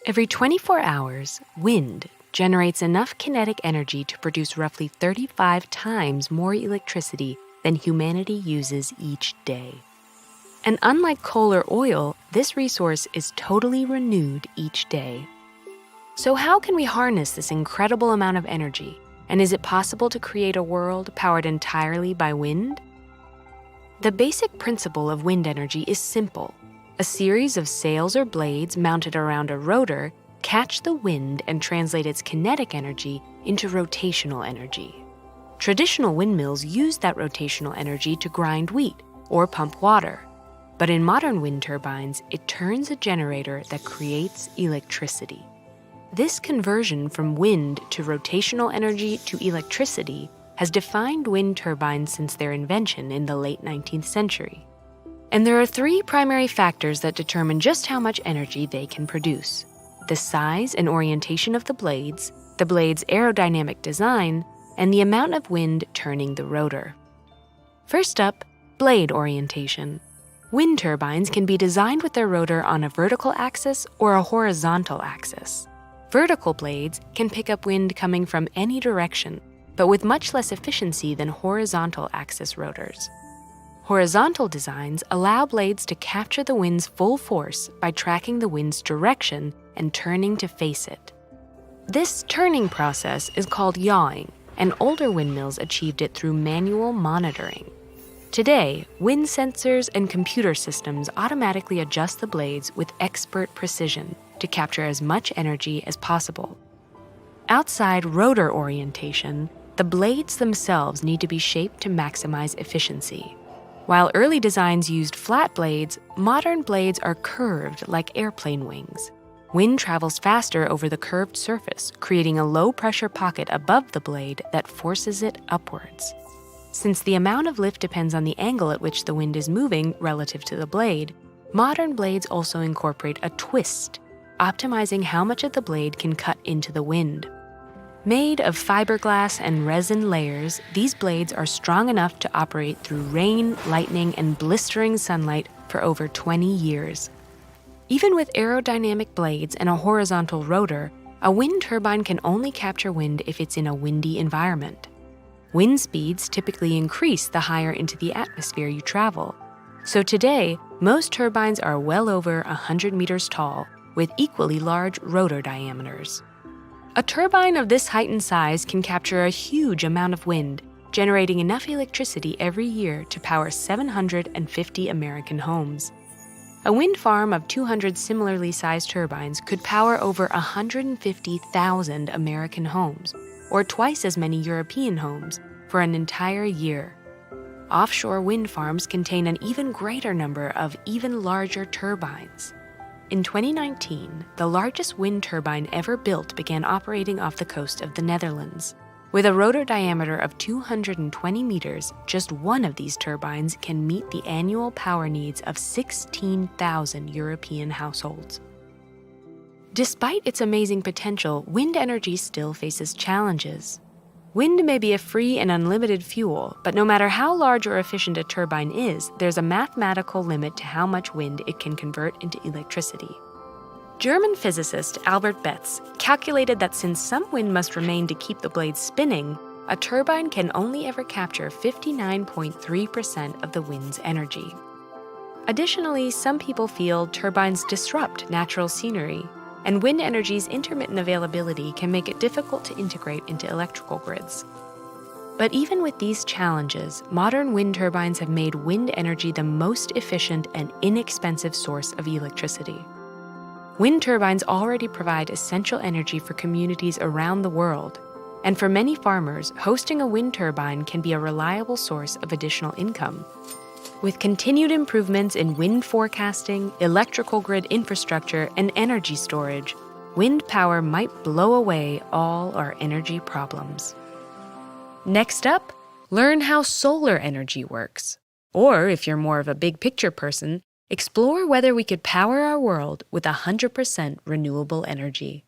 Every 24 hours, wind generates enough kinetic energy to produce roughly 35 times more electricity than humanity uses each day. And unlike coal or oil, this resource is totally renewed each day. So how can we harness this incredible amount of energy? And is it possible to create a world powered entirely by wind? The basic principle of wind energy is simple. A series of sails or blades mounted around a rotor catch the wind and translate its kinetic energy into rotational energy. Traditional windmills use that rotational energy to grind wheat or pump water. But in modern wind turbines, it turns a generator that creates electricity. This conversion from wind to rotational energy to electricity has defined wind turbines since their invention in the late 19th century. And there are three primary factors that determine just how much energy they can produce: the size and orientation of the blades aerodynamic design, and the amount of wind turning the rotor. First up, blade orientation. Wind turbines can be designed with their rotor on a vertical axis or a horizontal axis. Vertical blades can pick up wind coming from any direction, but with much less efficiency than horizontal axis rotors. Horizontal designs allow blades to capture the wind's full force by tracking the wind's direction and turning to face it. This turning process is called yawing, and older windmills achieved it through manual monitoring. Today, wind sensors and computer systems automatically adjust the blades with expert precision to capture as much energy as possible. Outside rotor orientation, the blades themselves need to be shaped to maximize efficiency. While early designs used flat blades, modern blades are curved like airplane wings. Wind travels faster over the curved surface, creating a low-pressure pocket above the blade that forces it upwards. Since the amount of lift depends on the angle at which the wind is moving relative to the blade, modern blades also incorporate a twist, optimizing how much of the blade can cut into the wind. Made of fiberglass and resin layers, these blades are strong enough to operate through rain, lightning, and blistering sunlight for over 20 years. Even with aerodynamic blades and a horizontal rotor, a wind turbine can only capture wind if it's in a windy environment. Wind speeds typically increase the higher into the atmosphere you travel. So today, most turbines are well over 100 meters tall, with equally large rotor diameters. A turbine of this height and size can capture a huge amount of wind, generating enough electricity every year to power 750 American homes. A wind farm of 200 similarly sized turbines could power over 150,000 American homes, or twice as many European homes, for an entire year. Offshore wind farms contain an even greater number of even larger turbines. In 2019, the largest wind turbine ever built began operating off the coast of the Netherlands. With a rotor diameter of 220 meters, just one of these turbines can meet the annual power needs of 16,000 European households. Despite its amazing potential, wind energy still faces challenges. Wind may be a free and unlimited fuel, but no matter how large or efficient a turbine is, there's a mathematical limit to how much wind it can convert into electricity. German physicist Albert Betz calculated that since some wind must remain to keep the blades spinning, a turbine can only ever capture 59.3% of the wind's energy. Additionally, some people feel turbines disrupt natural scenery, and wind energy's intermittent availability can make it difficult to integrate into electrical grids. But even with these challenges, modern wind turbines have made wind energy the most efficient and inexpensive source of electricity. Wind turbines already provide essential energy for communities around the world, and for many farmers, hosting a wind turbine can be a reliable source of additional income. With continued improvements in wind forecasting, electrical grid infrastructure, and energy storage, wind power might blow away all our energy problems. Next up, learn how solar energy works. Or, if you're more of a big picture person, explore whether we could power our world with 100% renewable energy.